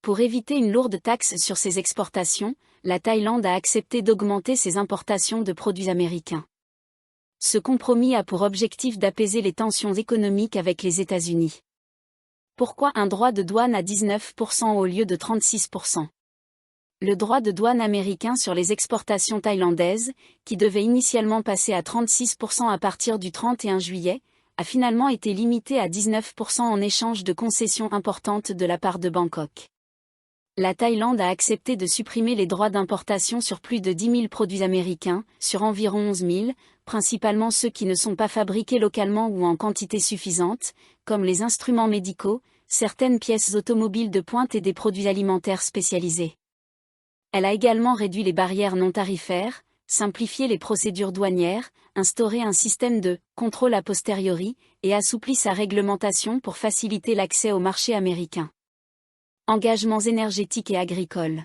Pour éviter une lourde taxe sur ses exportations, la Thaïlande a accepté d'augmenter ses importations de produits américains. Ce compromis a pour objectif d'apaiser les tensions économiques avec les États-Unis. Pourquoi un droit de douane à 19% au lieu de 36%? Le droit de douane américain sur les exportations thaïlandaises, qui devait initialement passer à 36% à partir du 31 juillet, a finalement été limité à 19% en échange de concessions importantes de la part de Bangkok. La Thaïlande a accepté de supprimer les droits d'importation sur plus de 10 000 produits américains, sur environ 11 000, principalement ceux qui ne sont pas fabriqués localement ou en quantité suffisante, comme les instruments médicaux, certaines pièces automobiles de pointe et des produits alimentaires spécialisés. Elle a également réduit les barrières non tarifaires, simplifié les procédures douanières, instauré un système de « contrôle a posteriori » et assoupli sa réglementation pour faciliter l'accès au marché américain. Engagements énergétiques et agricoles.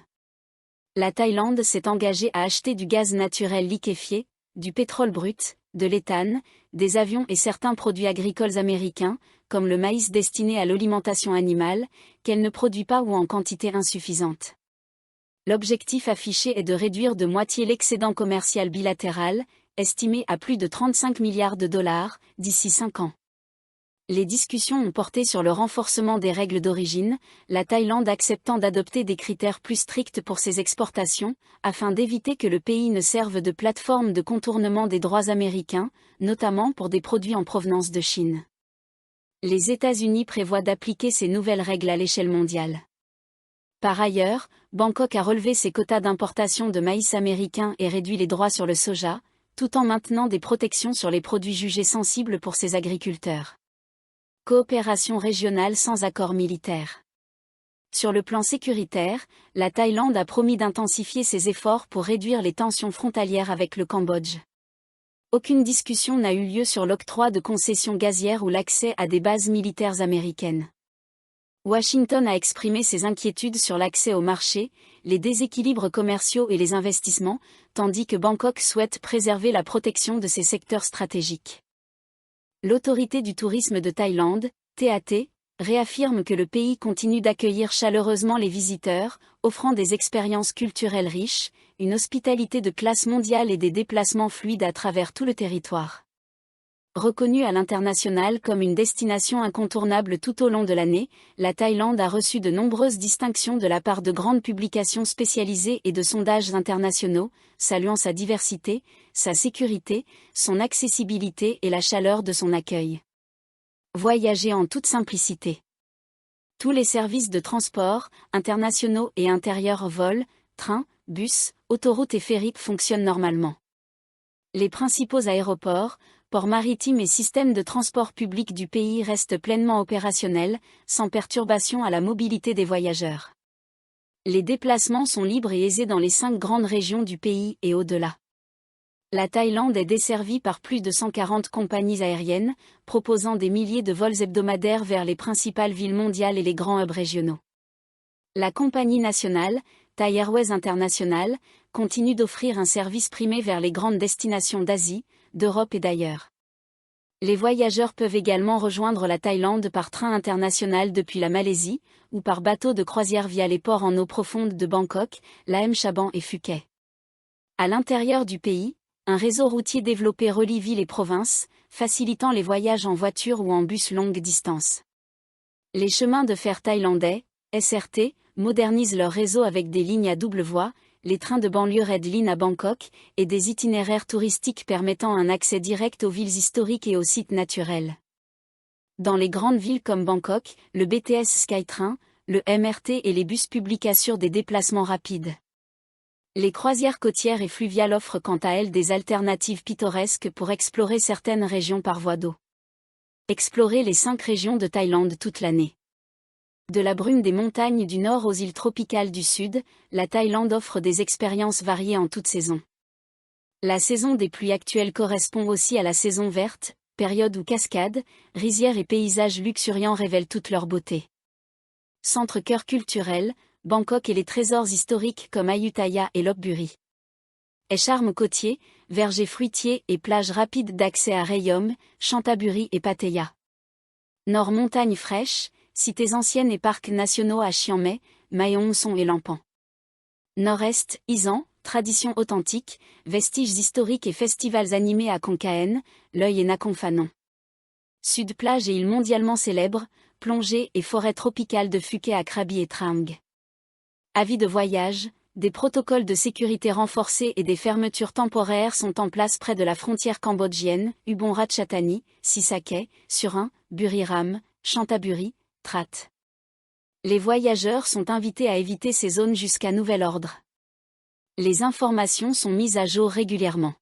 La Thaïlande s'est engagée à acheter du gaz naturel liquéfié, du pétrole brut, de l'éthane, des avions et certains produits agricoles américains, comme le maïs destiné à l'alimentation animale, qu'elle ne produit pas ou en quantité insuffisante. L'objectif affiché est de réduire de moitié l'excédent commercial bilatéral, estimé à plus de 35 milliards de dollars, d'ici 5 ans. Les discussions ont porté sur le renforcement des règles d'origine, la Thaïlande acceptant d'adopter des critères plus stricts pour ses exportations, afin d'éviter que le pays ne serve de plateforme de contournement des droits américains, notamment pour des produits en provenance de Chine. Les États-Unis prévoient d'appliquer ces nouvelles règles à l'échelle mondiale. Par ailleurs, Bangkok a relevé ses quotas d'importation de maïs américain et réduit les droits sur le soja, tout en maintenant des protections sur les produits jugés sensibles pour ses agriculteurs. Coopération régionale sans accord militaire. Sur le plan sécuritaire, la Thaïlande a promis d'intensifier ses efforts pour réduire les tensions frontalières avec le Cambodge. Aucune discussion n'a eu lieu sur l'octroi de concessions gazières ou l'accès à des bases militaires américaines. Washington a exprimé ses inquiétudes sur l'accès au marché, les déséquilibres commerciaux et les investissements, tandis que Bangkok souhaite préserver la protection de ses secteurs stratégiques. L'Autorité du tourisme de Thaïlande, TAT, réaffirme que le pays continue d'accueillir chaleureusement les visiteurs, offrant des expériences culturelles riches, une hospitalité de classe mondiale et des déplacements fluides à travers tout le territoire. Reconnue à l'international comme une destination incontournable tout au long de l'année, la Thaïlande a reçu de nombreuses distinctions de la part de grandes publications spécialisées et de sondages internationaux, saluant sa diversité, sa sécurité, son accessibilité et la chaleur de son accueil. Voyager en toute simplicité. Tous les services de transport, internationaux et intérieurs volent, trains, bus, autoroutes et ferries fonctionnent normalement. Les principaux aéroports, ports maritimes et systèmes de transport public du pays restent pleinement opérationnels, sans perturbation à la mobilité des voyageurs. Les déplacements sont libres et aisés dans les 5 grandes régions du pays et au-delà. La Thaïlande est desservie par plus de 140 compagnies aériennes, proposant des milliers de vols hebdomadaires vers les principales villes mondiales et les grands hubs régionaux. La compagnie nationale, Thai Airways International, continue d'offrir un service primé vers les grandes destinations d'Asie, d'Europe et d'ailleurs. Les voyageurs peuvent également rejoindre la Thaïlande par train international depuis la Malaisie, ou par bateau de croisière via les ports en eau profonde de Bangkok, Laem Chabang et Phuket. À l'intérieur du pays, un réseau routier développé relie villes et provinces, facilitant les voyages en voiture ou en bus longue distance. Les chemins de fer thaïlandais, SRT, modernisent leur réseau avec des lignes à double voie, les trains de banlieue Red Line à Bangkok, et des itinéraires touristiques permettant un accès direct aux villes historiques et aux sites naturels. Dans les grandes villes comme Bangkok, le BTS Skytrain, le MRT et les bus publics assurent des déplacements rapides. Les croisières côtières et fluviales offrent quant à elles des alternatives pittoresques pour explorer certaines régions par voie d'eau. Explorer les 5 régions de Thaïlande toute l'année. De la brume des montagnes du nord aux îles tropicales du sud, la Thaïlande offre des expériences variées en toute saison. La saison des pluies actuelles correspond aussi à la saison verte, période où cascades, rizières et paysages luxuriants révèlent toute leur beauté. Centre cœur culturel, Bangkok et les trésors historiques comme Ayutthaya et Lopburi. Et charme côtier, vergers fruitiers et plages rapides d'accès à Rayom, Chantaburi et Pattaya. Nord montagnes fraîches, cités anciennes et parcs nationaux à Chiang Mai, Mayon-Son et Lampan. Nord-Est, Isan, tradition authentique, vestiges historiques et festivals animés à Concaène, L'Œil et Naconfanon. Sud, plage et île mondialement célèbres, plongée et forêt tropicale de Phuket à Krabi et Trang. Avis de voyage, des protocoles de sécurité renforcés et des fermetures temporaires sont en place près de la frontière cambodgienne, Ubon Ratchathani, Sisaket, Surin, Buriram, Chantaburi, Trat. Les voyageurs sont invités à éviter ces zones jusqu'à nouvel ordre. Les informations sont mises à jour régulièrement.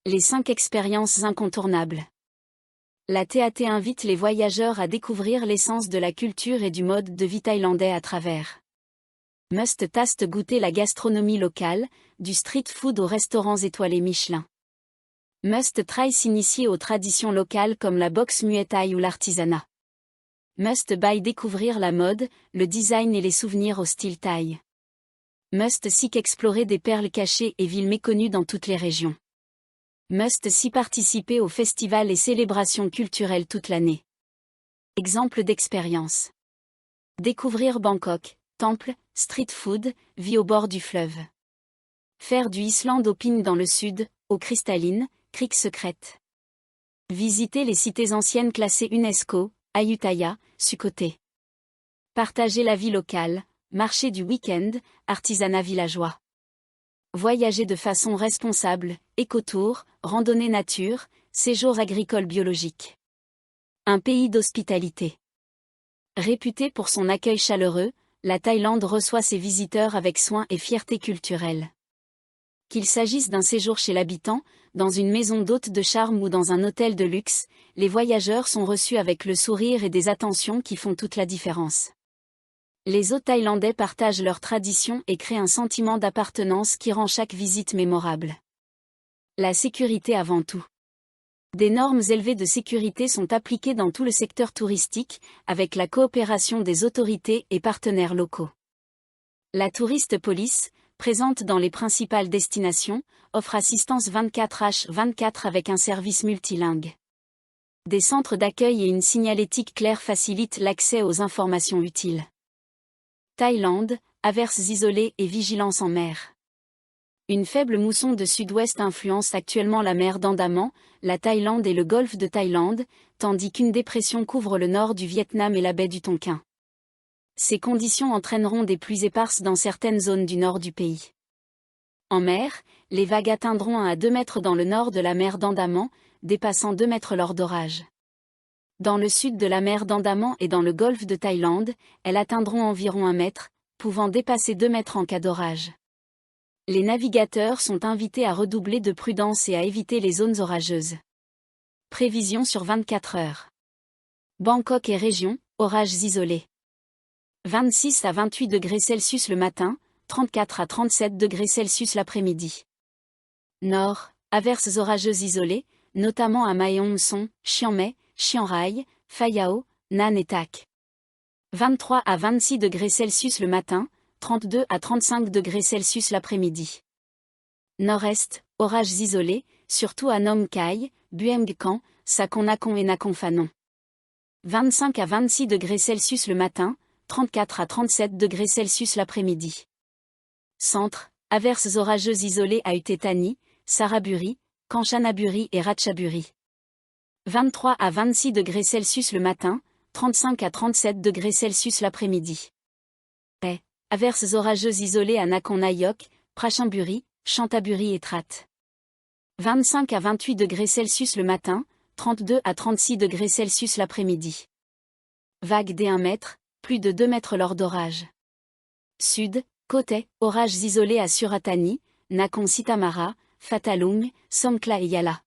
Les 5 expériences incontournables. La TAT invite les voyageurs à découvrir l'essence de la culture et du mode de vie thaïlandais à travers. Must taste goûter la gastronomie locale, du street food aux restaurants étoilés Michelin. Must try s'initier aux traditions locales comme la boxe Muay Thai ou l'artisanat. Must buy découvrir la mode, le design et les souvenirs au style thaï. Must seek explorer des perles cachées et villes méconnues dans toutes les régions. Must s'y participer aux festivals et célébrations culturelles toute l'année. Exemple d'expérience. Découvrir Bangkok, temple, street food, vie au bord du fleuve. Faire du Island Hopping dans le sud, eau cristalline, crique secrète. Visiter les cités anciennes classées UNESCO, Ayutthaya, Sukhothai. Partager la vie locale, marché du week-end, artisanat villageois. Voyager de façon responsable, écotour, randonnée nature, séjour agricole biologique. Un pays d'hospitalité. Réputée pour son accueil chaleureux, la Thaïlande reçoit ses visiteurs avec soin et fierté culturelle. Qu'il s'agisse d'un séjour chez l'habitant, dans une maison d'hôte de charme ou dans un hôtel de luxe, les voyageurs sont reçus avec le sourire et des attentions qui font toute la différence. Les hôtes thaïlandais partagent leurs traditions et créent un sentiment d'appartenance qui rend chaque visite mémorable. La sécurité avant tout. Des normes élevées de sécurité sont appliquées dans tout le secteur touristique, avec la coopération des autorités et partenaires locaux. La Tourist Police, présente dans les principales destinations, offre assistance 24h24 avec un service multilingue. Des centres d'accueil et une signalétique claire facilitent l'accès aux informations utiles. Thaïlande, averses isolées et vigilance en mer. Une faible mousson de sud-ouest influence actuellement la mer d'Andaman, la Thaïlande et le golfe de Thaïlande, tandis qu'une dépression couvre le nord du Vietnam et la baie du Tonkin. Ces conditions entraîneront des pluies éparses dans certaines zones du nord du pays. En mer, les vagues atteindront 1 à 2 mètres dans le nord de la mer d'Andaman, dépassant 2 mètres lors d'orages. Dans le sud de la mer d'Andaman et dans le golfe de Thaïlande, elles atteindront environ 1 mètre, pouvant dépasser 2 mètres en cas d'orage. Les navigateurs sont invités à redoubler de prudence et à éviter les zones orageuses. Prévision sur 24 heures. Bangkok et région, orages isolés. 26 à 28 degrés Celsius le matin, 34 à 37 degrés Celsius l'après-midi. Nord, averses orageuses isolées, notamment à Mae Hong Son, Chiang Mai, Chiang Rai, Phai Yao, Nan et Tak. 23 à 26 degrés Celsius le matin, 32 à 35 degrés Celsius l'après-midi. Nord-Est, orages isolés, surtout à Nom Khai, Bueng Kan, Sakon Nakhon et Nakhon Phanom. 25 à 26 degrés Celsius le matin, 34 à 37 degrés Celsius l'après-midi. Centre, averses orageuses isolées à Uthai Thani, Saraburi, Kanchanaburi et Ratchaburi. 23 à 26 degrés Celsius le matin, 35 à 37 degrés Celsius l'après-midi. Averses orageuses isolées à Nakhon Nayok, Prachinburi, Chantaburi et Trat. 25 à 28 degrés Celsius le matin, 32 à 36 degrés Celsius l'après-midi. Vague d'1 mètre, plus de 2 mètres lors d'orage. Sud, Kotai, orages isolés à Suratani, Nakhon Sitamara, Phatthalung, Songkhla et Yala.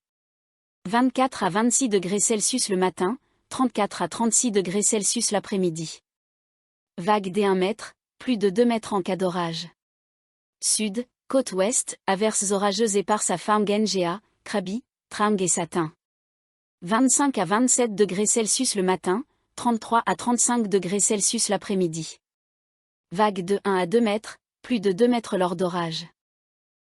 24 à 26 degrés Celsius le matin, 34 à 36 degrés Celsius l'après-midi. Vague d'1 mètre, plus de 2 mètres en cas d'orage. Sud, côte ouest, averses orageuses éparses à Phang Nga, Krabi, Trang et Satin. 25 à 27 degrés Celsius le matin, 33 à 35 degrés Celsius l'après-midi. Vague de 1 à 2 mètres, plus de 2 mètres lors d'orage.